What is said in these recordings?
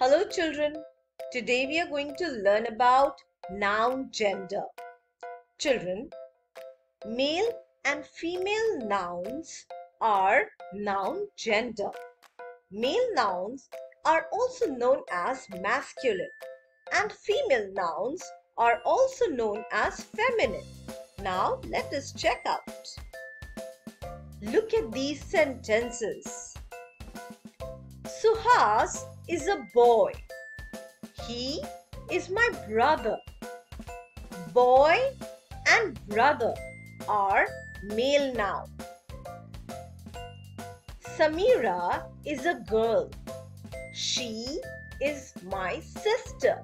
Hello children, today we are going to learn about noun gender. Children, male and female nouns are noun gender. Male nouns are also known as masculine and female nouns are also known as feminine. Now let us check out. Look at these sentences. Suhas is a boy. He is my brother. Boy and brother are male noun. Samira is a girl. She is my sister.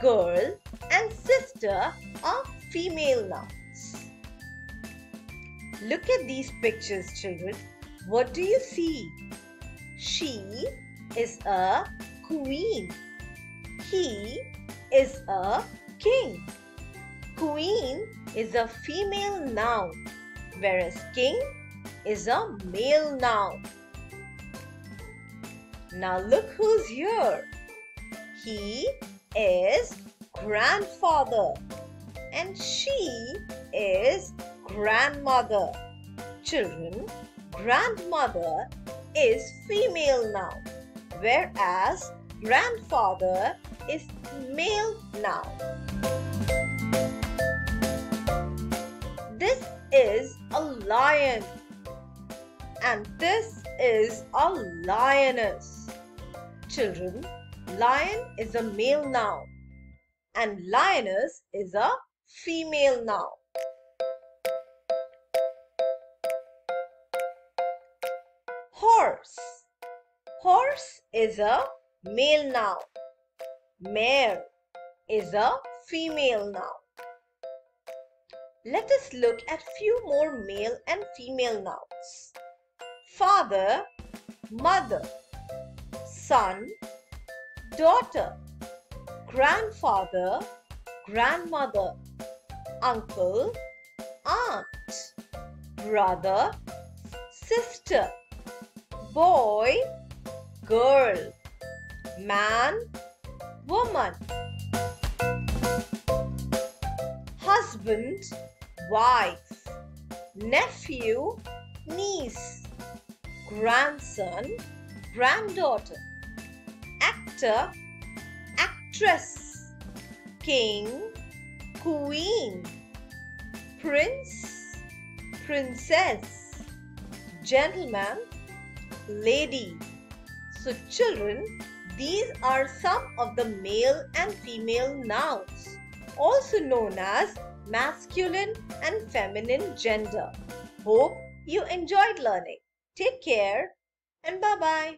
Girl and sister are female nouns. Look at these pictures, children. What do you see? She is a queen. He is a king. Queen is a female noun, whereas king is a male noun. Now look who's here. He is grandfather and she is grandmother. Children, grandmother is female noun, whereas grandfather is male noun. This is a lion and this is a lioness. Children, lion is a male noun and lioness is a female noun. Horse. Horse is a male noun. Mare is a female noun. Let us look at few more male and female nouns. Father, mother, son, daughter, grandfather, grandmother, uncle, aunt, brother, sister, boy, girl, man, woman, husband, wife, nephew, niece, grandson, granddaughter, actor, actress, king, queen, prince, princess, gentleman, lady. So children, these are some of the male and female nouns, also known as masculine and feminine gender. Hope you enjoyed learning. Take care and bye-bye.